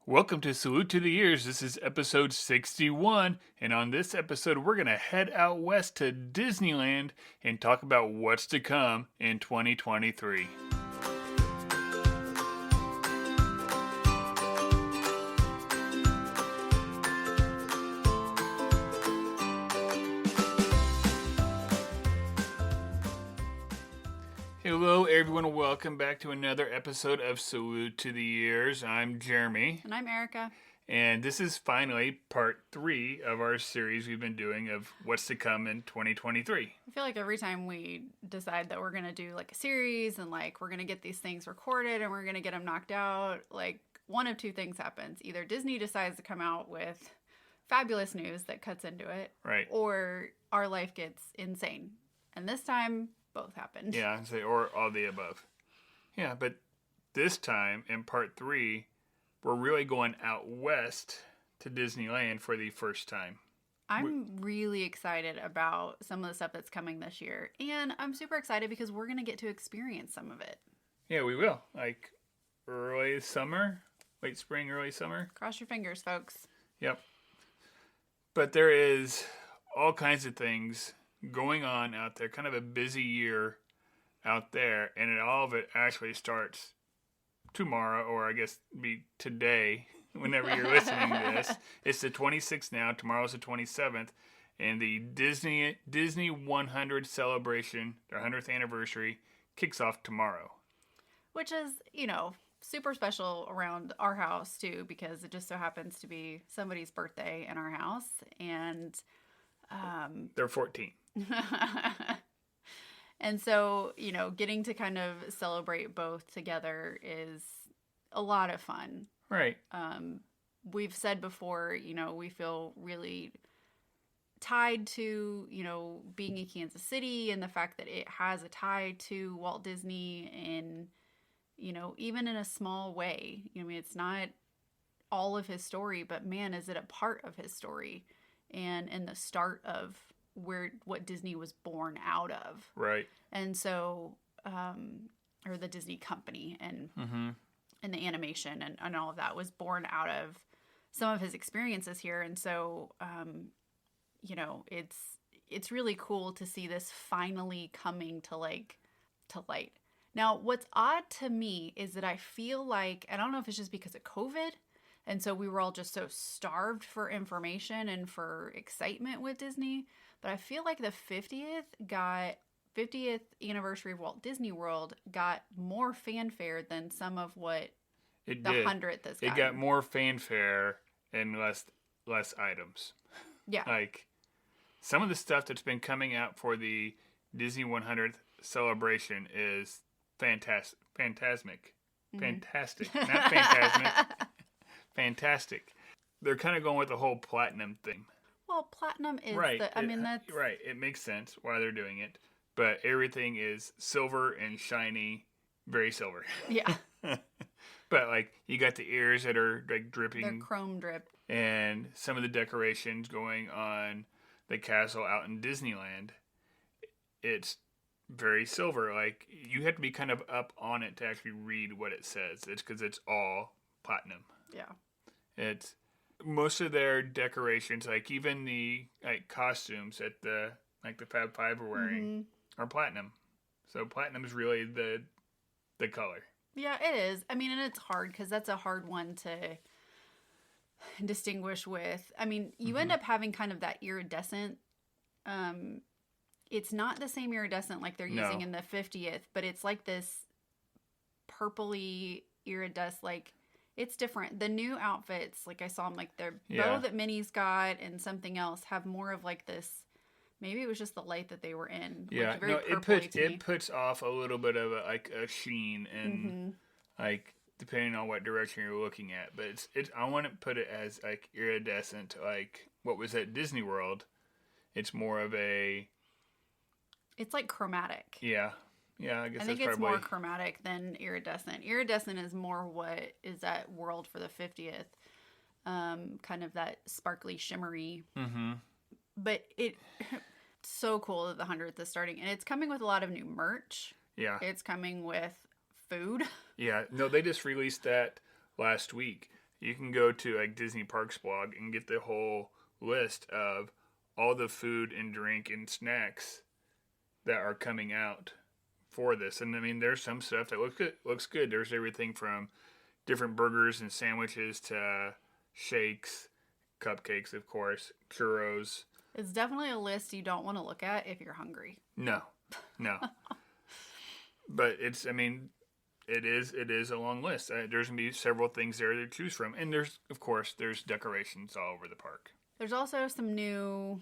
Welcome to Salute to the Years. This is episode 61, and on this episode, we're going to head out west to Disneyland and talk about what's to come in 2023. Hello, everyone. Welcome back to another episode of Salute to the Years. I'm Jeremy. And I'm Erica. And this is finally part 3 of our series we've been doing of what's to come in 2023. I feel like every time we decide that we're going to do like a series and like we're going to get these things recorded and we're going to get them knocked out, like one of two things happens. Either Disney decides to come out with fabulous news that cuts into it. Right. Or our life gets insane. And this time, both happened. Yeah, or all the above. Yeah, but this time in part 3, we're really going out west to Disneyland for the first time. I'm really excited about some of the stuff that's coming this year. And I'm super excited because we're going to get to experience some of it. Yeah, we will. Like early summer, late spring, early summer. Cross your fingers, folks. Yep. But there is all kinds of things going on out there, kind of a busy year out there, and all of it actually starts tomorrow, or I guess be today, whenever you're listening to this. It's the 26th now, tomorrow's the 27th, and the Disney 100 celebration, their 100th anniversary, kicks off tomorrow. Which is, super special around our house, too, because it just so happens to be somebody's birthday in our house, and they're 14. And so, getting to kind of celebrate both together is a lot of fun. Right. We've said before, we feel really tied to, being in Kansas City and the fact that it has a tie to Walt Disney in, even in a small way. It's not all of his story, but man, is it a part of his story and in the start of what Disney was born out of. Right. And so, or the Disney company and the animation and all of that was born out of some of his experiences here. And so, it's really cool to see this finally coming to light. Now, what's odd to me is that I feel like, I don't know if it's just because of COVID, and so we were all just so starved for information and for excitement with Disney. But I feel like the 50th anniversary of Walt Disney World got more fanfare than some of what the 100th has gotten. It got more fanfare and less items. Yeah. Like some of the stuff that's been coming out for the Disney 100th celebration is fantastic. Fantastic. Not phantasmic. Fantastic. They're kind of going with the whole platinum thing. Well, platinum is right. That's right. It makes sense why they're doing it, but everything is silver and shiny, very silver. Yeah. But like you got the ears that are like dripping. They're chrome dripped. And some of the decorations going on the castle out in Disneyland, it's very silver. Like you have to be kind of up on it to actually read what it says. It's because it's all platinum. Yeah. It's most of their decorations, like even the costumes that the Fab Five are wearing, are platinum. So platinum is really the color. Yeah, it is. I mean, and it's hard because that's a hard one to distinguish with. I mean, you end up having kind of that iridescent. It's not the same iridescent like they're using in the 50th, but it's like this purpley iridescent, like. It's different. The new outfits, like I saw them, like their bow that Minnie's got and something else have more of like this. Maybe it was just the light that they were in. Yeah, it puts off a little bit of a sheen and like depending on what direction you're looking at. But it's I want to put it as like iridescent, like what was at Disney World. It's more of a. It's like chromatic. Yeah. Yeah, I guess I think it's more chromatic than iridescent. Iridescent is more what is at World for the 50th. Kind of that sparkly, shimmery. Mm-hmm. But it's so cool that the 100th is starting. And it's coming with a lot of new merch. Yeah. It's coming with food. Yeah. No, they just released that last week. You can go to like Disney Parks blog and get the whole list of all the food and drink and snacks that are coming out for this. And I mean, there's some stuff that looks good. There's everything from different burgers and sandwiches to shakes, cupcakes, of course, churros. It's definitely a list you don't want to look at if you're hungry. No, no. But I mean, it is a long list. There's going to be several things there to choose from. And of course, there's decorations all over the park. There's also some new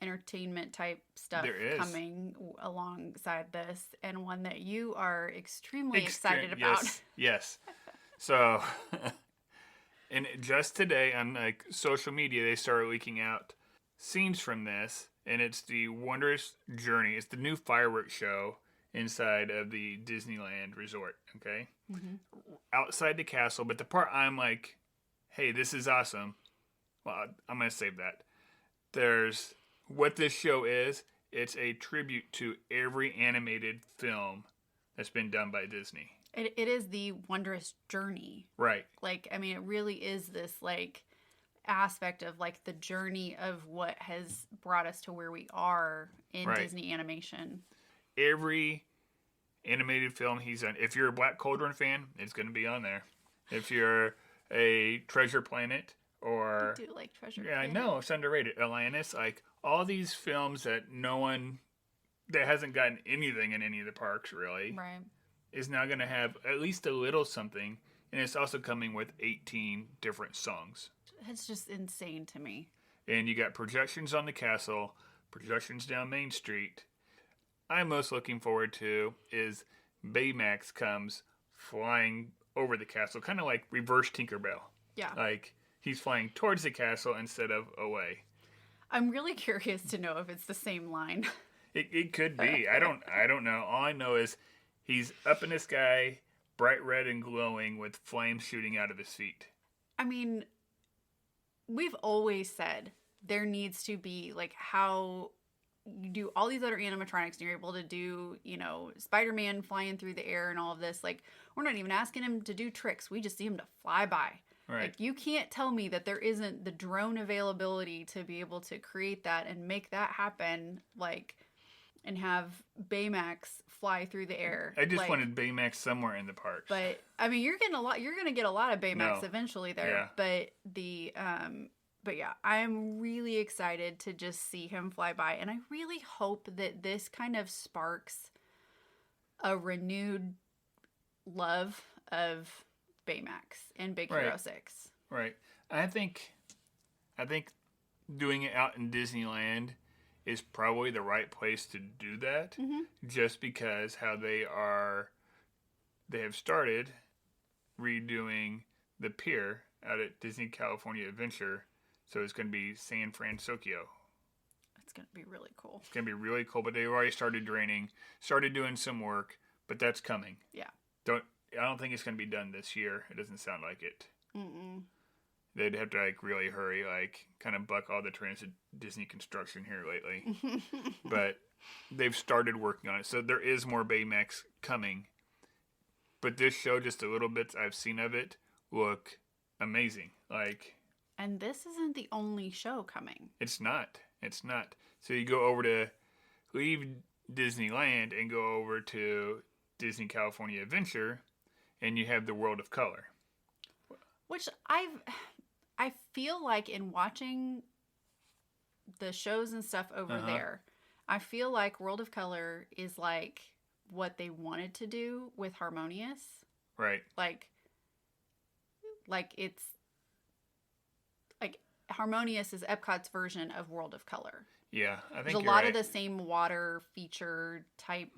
entertainment type stuff coming alongside this, and one that you are extremely excited about. Yes. So, and just today on like social media, they started leaking out scenes from this, and it's the Wondrous Journey. It's the new fireworks show inside of the Disneyland resort. Okay, outside the castle, but the part I'm like, hey, this is awesome. Well, I'm gonna save that. There's what this show is. It's a tribute to every animated film that's been done by Disney. It is the Wondrous Journey. Right. Like, I mean, it really is this, like, aspect of, like, the journey of what has brought us to where we are in Disney animation. Every animated film he's done. If you're a Black Cauldron fan, it's going to be on there. If you're a Treasure Planet or... I do like Treasure Planet. Planet. I know. It's underrated. Atlantis. Like, all these films that no one... that hasn't gotten anything in any of the parks, really. Right. Is now going to have at least a little something, and it's also coming with 18 different songs. It's just insane to me. And you got projections on the castle, projections down Main Street. I'm most looking forward to is Baymax comes flying over the castle, kind of like reverse Tinkerbell. Yeah. Like, he's flying towards the castle instead of away. I'm really curious to know if it's the same line. It could be. I don't know. All I know is he's up in the sky, bright red and glowing with flames shooting out of his feet. I mean, we've always said there needs to be, like, how you do all these other animatronics and you're able to do, you know, Spider-Man flying through the air and all of this. Like, we're not even asking him to do tricks. We just see him to fly by. Right. Like, you can't tell me that there isn't the drone availability to be able to create that and make that happen, like... and have Baymax fly through the air. I just wanted Baymax somewhere in the parks. But I mean, you're gonna get a lot of Baymax eventually there. Yeah. But yeah, I'm really excited to just see him fly by, and I really hope that this kind of sparks a renewed love of Baymax and Big Hero 6. Right. I think doing it out in Disneyland is probably the right place to do that, just because how they have started redoing the pier out at Disney California Adventure, so it's going to be San Francisco. It's going to be really cool. It's going to be really cool, but they've already started doing some work, but that's coming. Yeah. I don't think it's going to be done this year. It doesn't sound like it. Mm-mm. They'd have to, like, really hurry, like, kind of buck all the trends of Disney construction here lately. But they've started working on it. So there is more Baymax coming. But this show, just a little bit I've seen of it, look amazing. Like... And this isn't the only show coming. It's not. It's not. So you go over to... leave Disneyland and go over to Disney California Adventure, and you have the World of Color. Which I feel like in watching the shows and stuff over there, I feel like World of Color is like what they wanted to do with Harmonious. Right. Like it's like Harmonious is Epcot's version of World of Color. Yeah, I think there's a lot of the same water feature type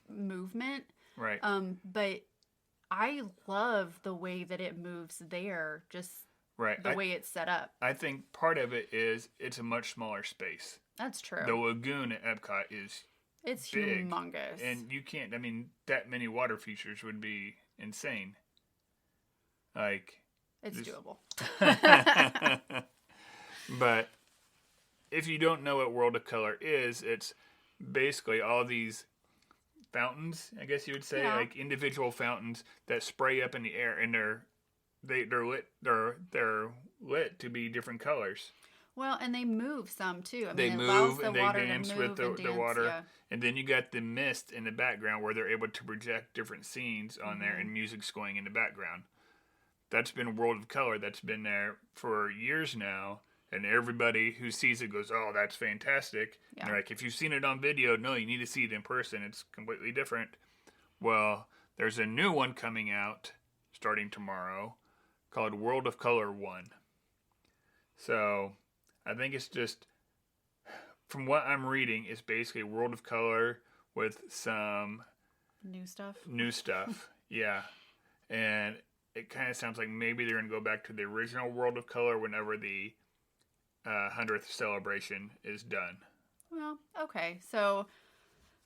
movement. Right. But I love the way that it moves there, just the way it's set up. I think part of it is it's a much smaller space. That's true. The lagoon at Epcot is big, humongous. and you can't, I mean, that many water features would be insane. Like... It's doable. But if you don't know what World of Color is, it's basically all these fountains, I guess you would say, like individual fountains that spray up in the air, and they're they're lit to be different colors. Well, and they move some too. I They mean, it allows move the and they water to dance with move and the dance. water, Yeah. and then you got the mist in the background where they're able to project different scenes on there, Mm-hmm. and music's going in the background. That's been World of Color. That's been there for years now, and everybody who sees it goes, "Oh, that's fantastic!" Yeah. And they're like, "If you've seen it on video, no, you need to see it in person. It's completely different." Well, there's a new one coming out starting tomorrow called World of Color 1. So I think it's just, from what I'm reading, it's basically World of Color with some New stuff. new stuff. Yeah. And it kind of sounds like maybe they're going to go back to the original World of Color whenever the 100th celebration is done. Well, okay. So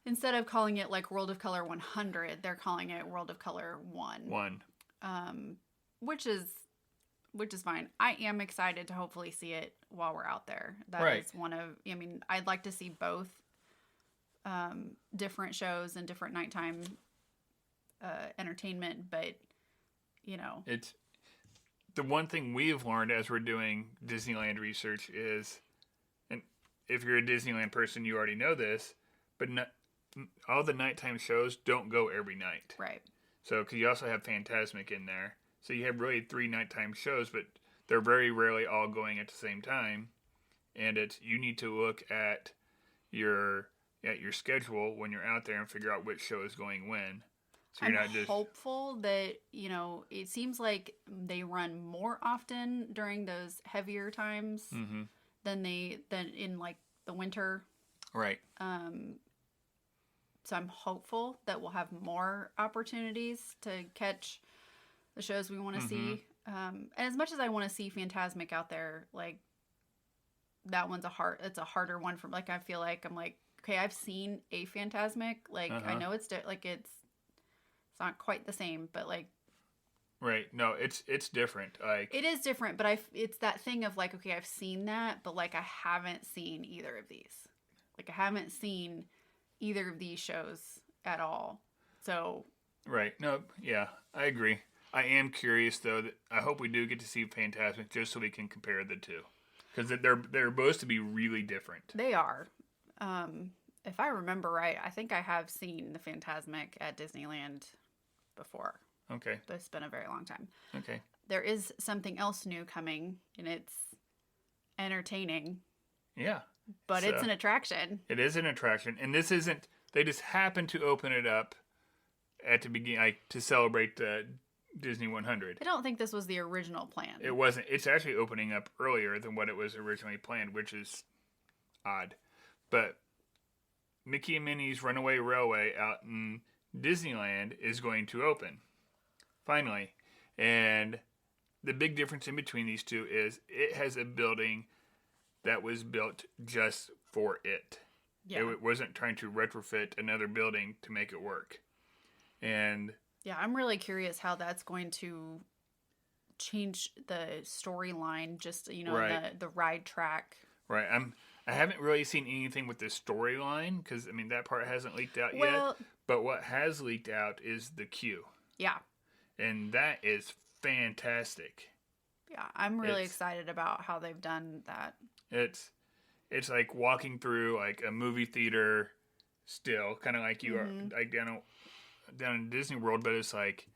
instead of calling it like World of Color 100, they're calling it World of Color 1. 1. Which is fine. I am excited to hopefully see it while we're out there. That Right. is one of, I mean, I'd like to see both different shows and different nighttime entertainment, but you know, It's the one thing we've learned as we're doing Disneyland research is, and if you're a Disneyland person, you already know this, but all the nighttime shows don't go every night. right. So, because you also have Fantasmic in there. So you have really 3 nighttime shows, but they're very rarely all going at the same time. And you need to look at your schedule when you're out there and figure out which show is going when. So you're I'm not just hopeful that, you know, it seems like they run more often during those heavier times than in like the winter. right. So I'm hopeful that we'll have more opportunities to catch the shows we want to see. And as much as I want to see Fantasmic out there, like that one's it's a harder one for, like, I feel like I'm like, okay, I've seen a Fantasmic. Like, I know it's it's not quite the same, but like, Right. No, it's different. Like, it is different, but it's that thing of like, okay, I've seen that, but like I haven't seen either of these. Like, I haven't seen either of these shows at all. So, right. No, yeah, I agree. I am curious though. That I hope we do get to see Fantasmic just so we can compare the two, because they're supposed to be really different. they are. If I remember right, I think I have seen the Fantasmic at Disneyland before. Okay. But it's been a very long time. Okay. There is something else new coming, and it's entertaining, Yeah. but So, it's an attraction. It is an attraction, and this isn't. They just happened to open it up at the beginning, like to celebrate the Disney 100. I don't think this was the original plan. It wasn't. It's actually opening up earlier than what it was originally planned, which is odd. But Mickey and Minnie's Runaway Railway out in Disneyland is going to open finally, and the big difference in between these two is it has a building that was built just for it. Yeah. It wasn't trying to retrofit another building to make it work. And Yeah, I'm really curious how that's going to change the storyline, just, you know, Right. the ride track. right, I haven't really seen anything with the storyline because I mean that part hasn't leaked out Well- yet. But what has leaked out is the queue, Yeah. and that is fantastic. Yeah, I'm really It's- excited about how they've done that. It's like walking through like a movie theater, still kind of like you are like down in Disney World, but it's like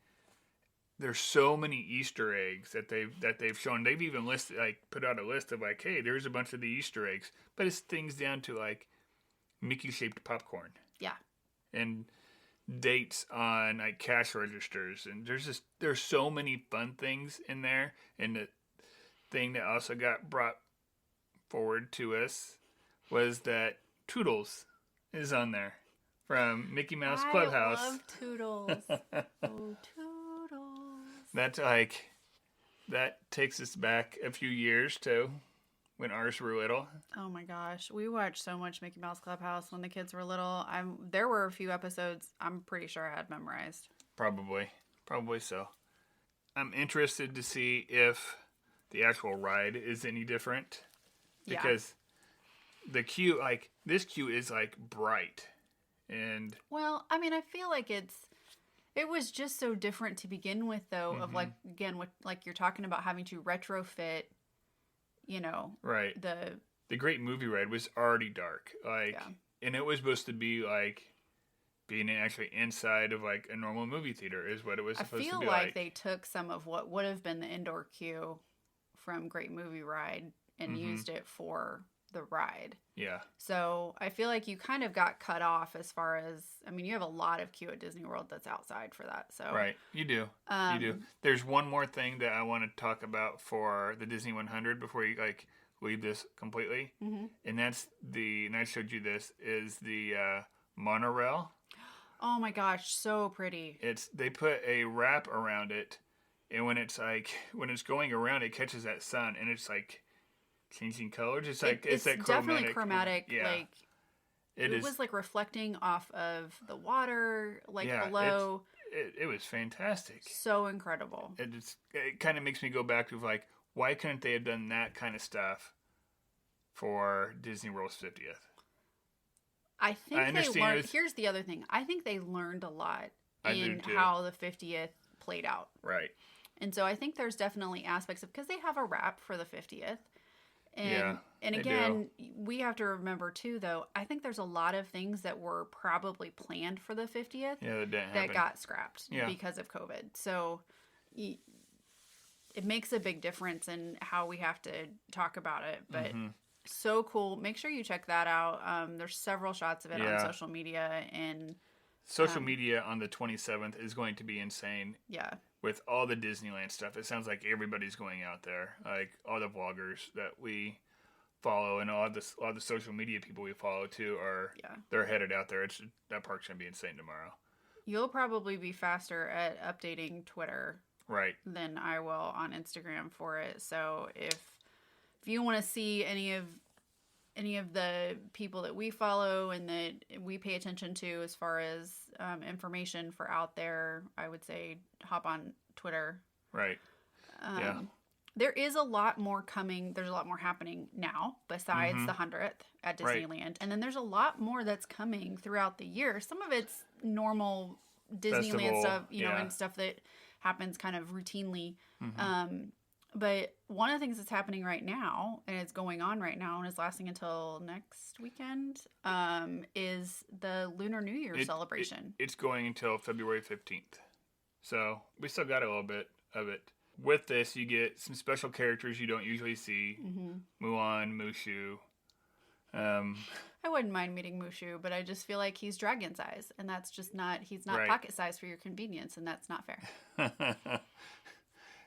there's so many Easter eggs that they've shown. They've even listed, like, put out a list of like, hey, there's a bunch of the Easter eggs, but it's things down to like Mickey shaped popcorn Yeah. and dates on like cash registers, and there's so many fun things in there. And the thing that also got brought forward to us was that Toodles is on there from Mickey Mouse Clubhouse. I love Toodles. Oh, Toodles. That's like, that takes us back a few years to when ours were little. Oh my gosh, we watched so much Mickey Mouse Clubhouse when the kids were little. There were a few episodes I'm pretty sure I had memorized. Probably so. I'm interested to see if the actual ride is any different, because the queue, like this queue is like bright, and Well, I mean, I feel like it It was just so different to begin with, though, of like, again, what like you're talking about having to retrofit, you know, Right. The Great Movie Ride was already dark. Like, yeah. and it was supposed to be like being actually inside of like a normal movie theater is what it was I supposed to feel be like they took some of what would have been the indoor queue from Great Movie Ride and used it for the ride. Yeah. So I feel like you kind of got cut off as far as, I mean, you have a lot of queue at Disney World that's outside for that. So Right. You do. You do. There's one more thing that I want to talk about for the Disney 100 before you like leave this completely. And that's and I showed you this, is the monorail. Oh my gosh, so pretty. They put a wrap around it, and when it's going around, it catches that sun, and it's like changing colors. It's like it's that definitely chromatic. Yeah, like it was like reflecting off of the water, like below. It was fantastic. So incredible. It kind of makes me go back to like, why couldn't they have done that kind of stuff for Disney World's 50th? I think they learned. Here's the other thing. I think they learned a lot in how the 50th played out. Right. And so I think there's definitely aspects of, because they have a wrap for the 50th. And again, we have to remember too, though, I think there's a lot of things that were probably planned for the 50th that got scrapped because of COVID. So it makes a big difference in how we have to talk about it. But so cool. Make sure you check that out. There's several shots of it on social media. And social media on the 27th is going to be insane. Yeah. With all the Disneyland stuff, it sounds like everybody's going out there. Like all the vloggers that we follow and all the social media people we follow too they're headed out there. That park's gonna be insane tomorrow. You'll probably be faster at updating Twitter, right, than I will on Instagram for it. So if you want to see any of the people that we follow and that we pay attention to as far as information for out there, I would say hop on Twitter. Right. There is a lot more coming. There's a lot more happening now besides the 100th at Disneyland. Right. And then there's a lot more that's coming throughout the year. Some of it's normal Disneyland stuff, you know, and stuff that happens kind of routinely. But one of the things that's happening right now, and it's going on right now, and is lasting until next weekend, is the Lunar New Year celebration. It's going until February 15th. So we still got a little bit of it. With this, you get some special characters you don't usually see. Mulan, Mushu. I wouldn't mind meeting Mushu, but I just feel like he's dragon size, and that's just not, he's not pocket size for your convenience, and that's not fair.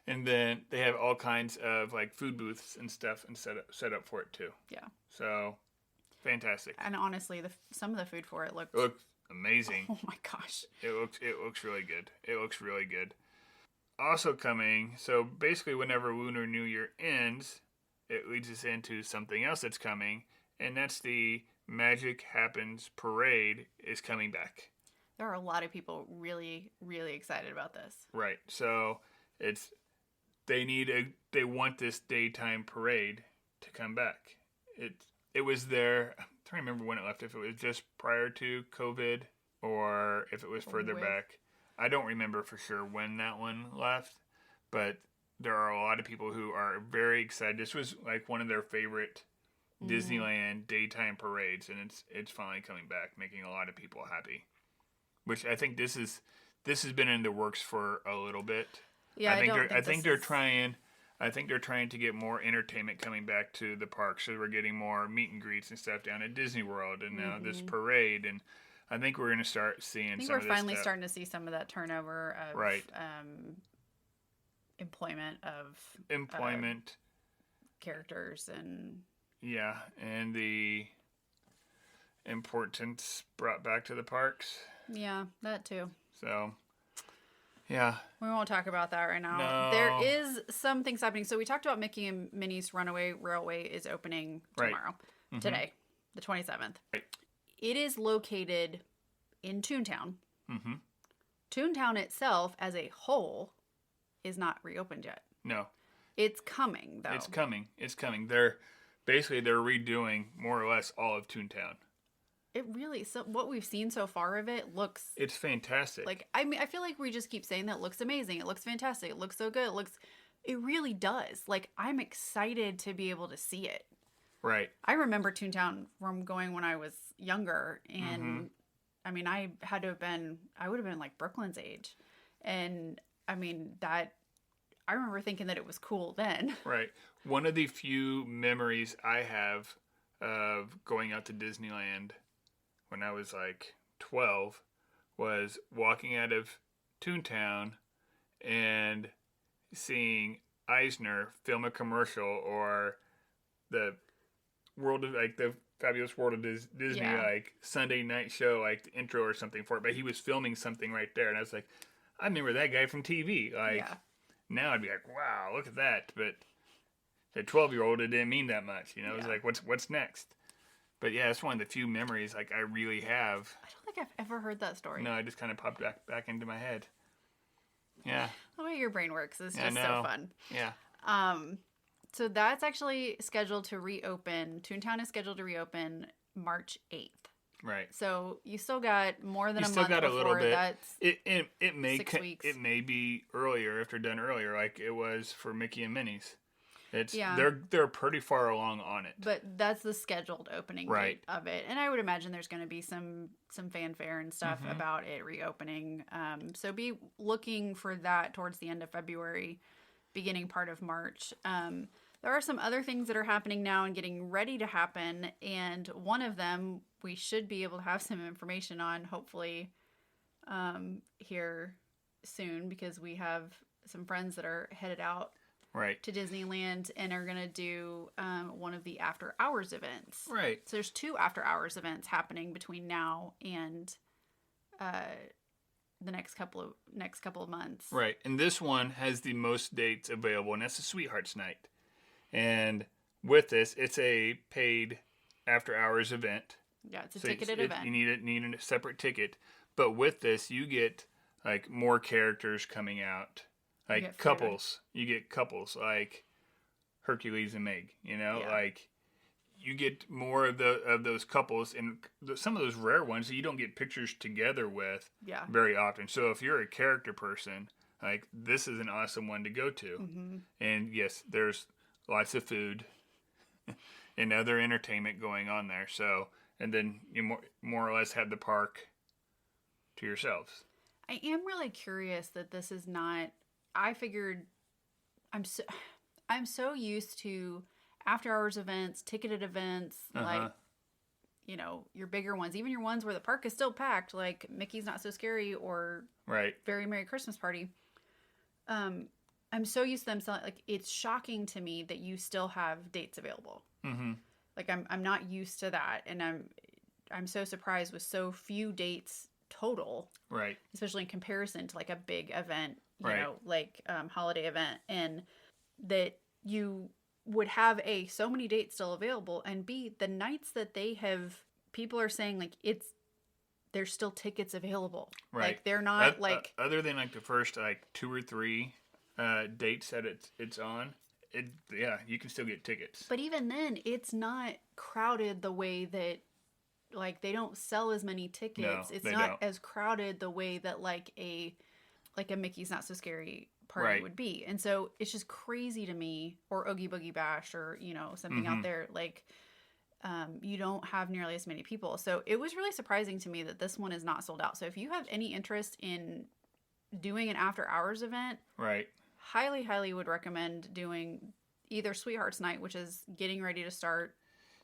And then they have all kinds of like food booths and stuff and set up for it too. Yeah. So fantastic. And honestly, some of the food for it looks amazing. Oh my gosh. It looks really good. It looks really good. Also coming, so basically whenever Lunar New Year ends, it leads us into something else that's coming, and that's the Magic Happens Parade is coming back. There are a lot of people really, really excited about this. Right. So they want this daytime parade to come back. It was there. I'm trying to remember when it left, if it was just prior to COVID or if it was further back. I don't remember for sure when that one left, but there are a lot of people who are very excited. This was like one of their favorite Disneyland daytime parades, and it's finally coming back, making a lot of people happy. Which I think this has been in the works for a little bit. Yeah, I think they're trying to get more entertainment coming back to the park, so we're getting more meet and greets and stuff down at Disney World, and now this parade, and I think we're going to start seeing. I think we're finally starting to see some of that turnover of employment characters and and the importance brought back to the parks. Yeah, that too. So. Yeah. We won't talk about that right now. No. There is some things happening. So we talked about Mickey and Minnie's Runaway Railway is opening tomorrow, today, the 27th. Right. It is located in Toontown. Toontown itself as a whole is not reopened yet. No. It's coming, though. It's coming. They're redoing more or less all of Toontown. It really, so what we've seen so far of it looks It's fantastic. like, I mean, I feel like we just keep saying that it looks amazing. It looks fantastic. It looks so good. It really does. Like, I'm excited to be able to see it. Right. I remember Toontown from going when I was younger, and Mm-hmm. I mean, I would have been like Brooklyn's age. And I mean, I remember thinking that it was cool then. Right. One of the few memories I have of going out to Disneyland when I was like 12 was walking out of Toontown and seeing Eisner film a commercial, or the the Fabulous World of Disney, Yeah. like Sunday night show, like the intro or something for it. But he was filming something right there, and I was like, I remember that guy from TV. Like, Yeah. now I'd be like, wow, look at that. But the 12-year-old, it didn't mean that much. You know, it was Yeah. like, what's next? But yeah, it's one of the few memories like I really have. I don't think I've ever heard that story. No, it just kind of popped back into my head. Yeah. The way your brain works is I just so know. fun. Yeah. So that's actually scheduled to reopen. Toontown is scheduled to reopen March 8th. Right. So you still got more than You a still month got a before little bit. that's It may 6 weeks. it may be earlier if they're done earlier, like it was for Mickey and Minnie's. It's Yeah. they're pretty far along on it. but that's the scheduled opening Right. date of it. And I would imagine there's going to be some fanfare and stuff Mhm. about it reopening. So be looking for that towards the end of February, beginning part of March. There are some other things that are happening now and getting ready to happen, and one of them we should be able to have some information on, hopefully, here soon, because we have some friends that are headed out Right. to Disneyland and are going to do one of the after hours events. Right. So there's 2 after hours events happening between now and the next couple of months. Right. And this one has the most dates available, and that's the Sweethearts Night. And with this, it's a paid after hours event. Yeah, it's a So ticketed event. You need a separate ticket. But with this, you get like more characters coming out, like get food. couples. You get couples like Hercules and Meg. You know, Yeah. like you get more of those couples, and some of those rare ones that you don't get pictures together with Yeah. very often. So if you're a character person, like this is an awesome one to go to. Mm-hmm. And yes, there's lots of food and other entertainment going on there. So, and then you more or less have the park to yourselves. I am really curious that this is not. I figured I'm so used to after hours events, ticketed events, like your bigger ones, even your ones where the park is still packed, like Mickey's Not So Scary or Right. Very Merry Christmas Party. I'm so used to them selling. Like, it's shocking to me that you still have dates available. Mm-hmm. Like, I'm not used to that, and I'm so surprised with so few dates total, Right. especially in comparison to like a big event, Right. like holiday event, and that you would have so many dates still available, and B, the nights that they have, people are saying like there's still tickets available. Right. Like, they're not other than like the first like 2 or 3 dates that it's on. You can still get tickets. but even then, it's not crowded the way that, like, they don't sell as many tickets. No, It's they not don't. as crowded the way that like a Mickey's Not So Scary party Right. would be. And so it's just crazy to me, or Oogie Boogie Bash, or something out Mhm. there, like you don't have nearly as many people. So it was really surprising to me that this one is not sold out. So if you have any interest in doing an after hours event, Right. highly would recommend doing either Sweethearts Night, which is getting ready to start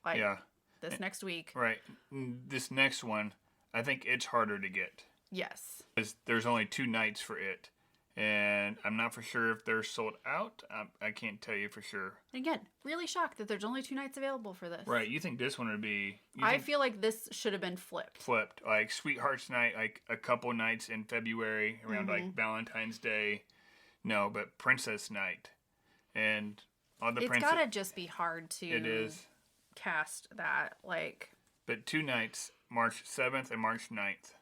like Yeah. this next week. Right. This next one, I think it's harder to get. Yes. There's only 2 nights for it. And I'm not for sure if they're sold out. I can't tell you for sure. And again, really shocked that there's only 2 nights available for this. Right. You think this one would be... I feel like this should have been flipped. flipped. Like Sweethearts Night, like a couple nights in February around Mm-hmm. like Valentine's Day. No, but Princess Night. And all the It's princess... gotta just be hard to It is. cast that. Like, But 2 nights, March 7th and March 9th.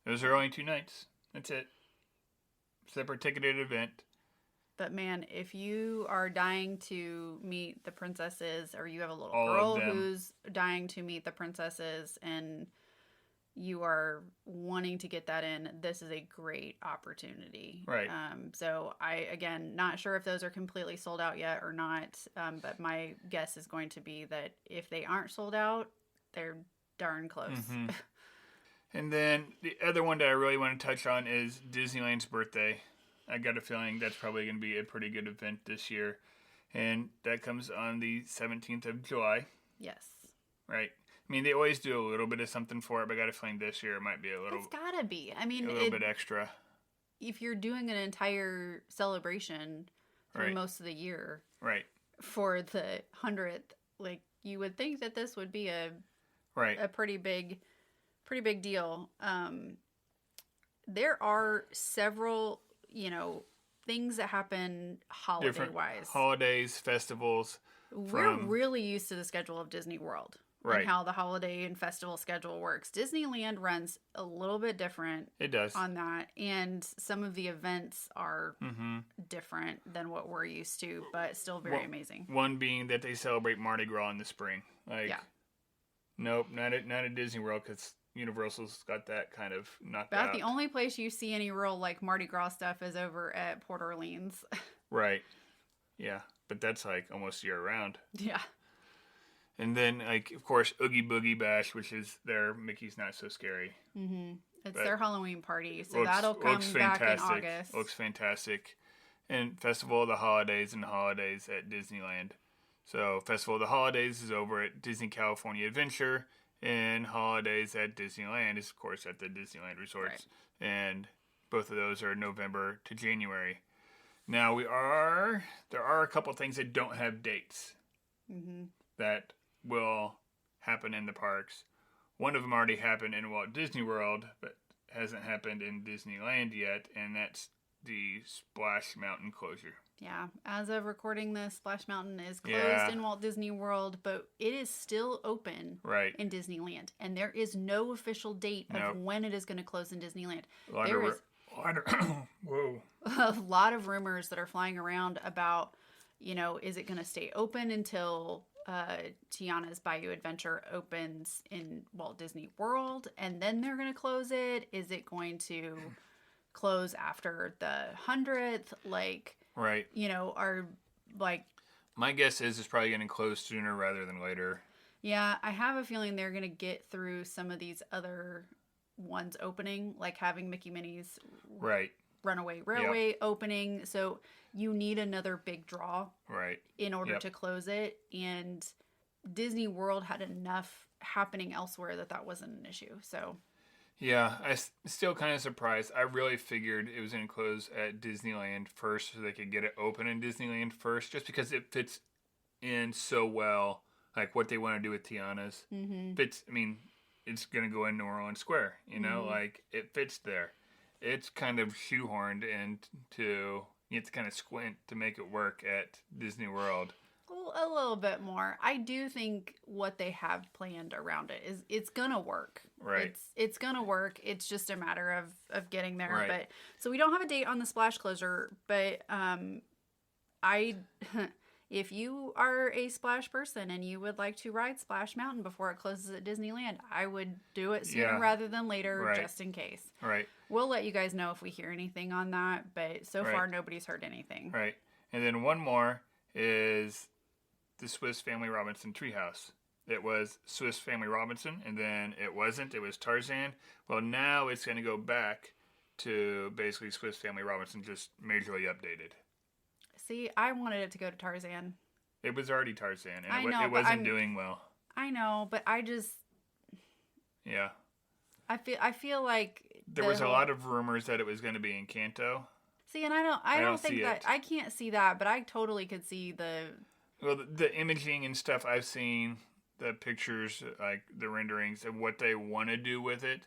Those are only 2 nights. That's it. Separate ticketed event. But man, if you are dying to meet the princesses, or you have a little All of girl them. who's dying to meet the princesses, and you are wanting to get that in, this is a great opportunity. Right. So I, again, not sure if those are completely sold out yet or not, but my guess is going to be that if they aren't sold out, they're darn close. Mm-hmm. And then the other one that I really want to touch on is Disneyland's birthday. I got a feeling that's probably going to be a pretty good event this year. And that comes on the 17th of July. Yes. Right. I mean, they always do a little bit of something for it, but I got a feeling this year it might be a little. It's gotta be. I mean, a little bit extra. If you're doing an entire celebration for right. most of the year, right, for the 100th, like, you would think that this would be a pretty big deal. There are several, things that happen holiday wise. Holidays, festivals. We're really used to the schedule of Disney World. Right. And how the holiday and festival schedule works. Disneyland runs a little bit different. It does. On that. And some of the events are different than what we're used to, but still very amazing. One being that they celebrate Mardi Gras in the spring. Nope, not at Disney World, because Universal's got that kind of knocked out. About the only place you see any real Mardi Gras stuff is over at Port Orleans. Right. Yeah, but that's almost year round. Yeah. And then, of course, Oogie Boogie Bash, which is their Mickey's Not So Scary. Mm-hmm. It's their Halloween party, so that'll come back in August. Looks fantastic. And Festival of the Holidays and Holidays at Disneyland. So, Festival of the Holidays is over at Disney California Adventure, and Holidays at Disneyland is, of course, at the Disneyland resorts. Right. And both of those are November to January. Now, there are a couple things that don't have dates that will happen in the parks. One of them already happened in Walt Disney World, but hasn't happened in Disneyland yet, and that's the Splash Mountain closure. Yeah, as of recording this, Splash Mountain is closed in Walt Disney World, but it is still open in Disneyland, and there is no official date of when it is going to close in Disneyland. A lot of rumors that are flying around about, is it going to stay open until Tiana's Bayou Adventure opens in Walt Disney World, and then they're going to close it? Is it going to close after the 100th? My guess is it's probably going to close sooner rather than later. Yeah, I have a feeling they're going to get through some of these other ones opening, like having Mickey Minnie's Runaway Railway opening. So you need another big draw in order to close it. And Disney World had enough happening elsewhere that wasn't an issue. So yeah, I'm still kind of surprised. I really figured it was going to close at Disneyland first so they could get it open in Disneyland first, just because it fits in so well, like what they want to do with Tiana's. It's going to go in New Orleans Square, it fits there. It's kind of shoehorned into, you have to kind of squint to make it work at Disney World. A little bit more. I do think what they have planned around it is it's gonna work. Right. It's gonna work. It's just a matter of getting there. Right. But so we don't have a date on the splash closure, but if you are a Splash person and you would like to ride Splash Mountain before it closes at Disneyland, I would do it sooner rather than later, just in case. Right. We'll let you guys know if we hear anything on that, but so far nobody's heard anything. Right. And then one more is the Swiss Family Robinson Treehouse. It was Swiss Family Robinson, and then it wasn't. It was Tarzan. Well, now it's going to go back to basically Swiss Family Robinson, just majorly updated. See, I wanted it to go to Tarzan. It was already Tarzan, and it wasn't doing well. I know, but I just... Yeah. I feel like... There was a lot of rumors that it was going to be Encanto. See, and I don't think that... I can't see that, but I totally could see the... Well, the imaging and stuff I've seen, the pictures, like the renderings, and what they want to do with it,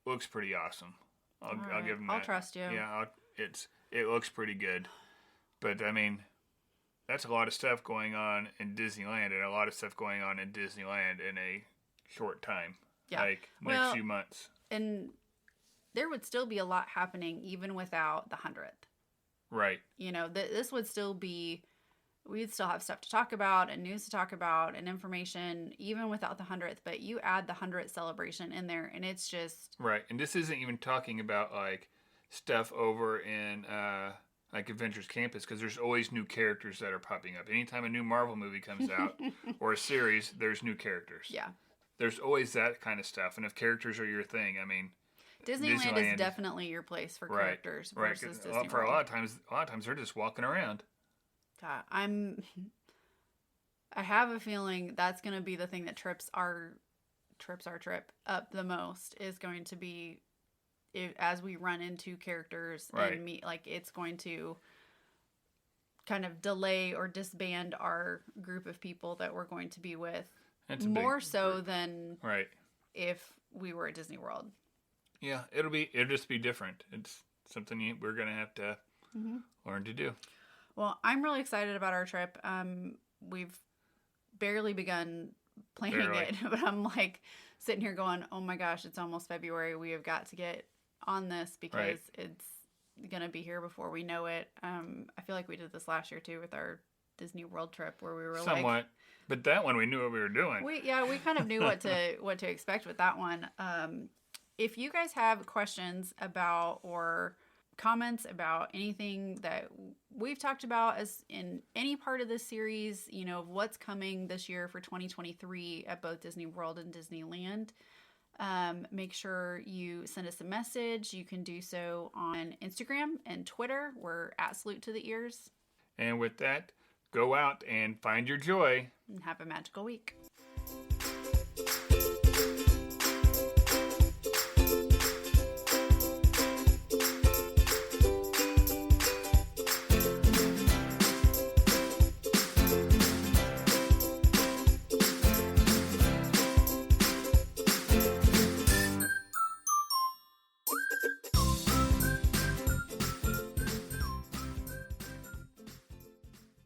looks pretty awesome. I'll give them that. I'll trust you. Yeah, it looks pretty good. But, that's a lot of stuff going on in Disneyland, and a lot of stuff going on in Disneyland in a short time. Yeah. Next few months. And there would still be a lot happening even without the 100th. Right. You know, this would still be, we'd still have stuff to talk about and news to talk about and information, even without the 100th. But you add the 100th celebration in there, and it's just Right. And this isn't even talking about like stuff over in like Adventures Campus, because there's always new characters that are popping up. Anytime a new Marvel movie comes out or a series, there's new characters. yeah. There's always that kind of stuff. And if characters are your thing, I mean, Disneyland is definitely your place for right, characters right. versus Disney For World. a lot of times they're just walking around. I have a feeling that's going to be the thing that trips our trip up the most, is going to be as we run into characters Right. and meet, like it's going to kind of delay or disband our group of people that we're going to be with, That's a more big so group. than Right. if we were at Disney World. Yeah, it'll just be different. It's something we're gonna have to learn to do. Well, I'm really excited about our trip. We've barely begun planning Barely. it, but I'm like sitting here going, oh my gosh, it's almost February. We have got to get on this because Right. it's going to be here before we know it. I feel like we did this last year too with our Disney World trip, where we were Somewhat, but that one we knew what we were doing. we kind of knew what to expect with that one. If you guys have questions about or comments about anything that we've talked about as in any part of this series, you know, of what's coming this year for 2023 at both Disney World and Disneyland, make sure you send us a message. You can do so on Instagram and Twitter. We're at Salute to the Ears. And with that, go out and find your joy. And have a magical week.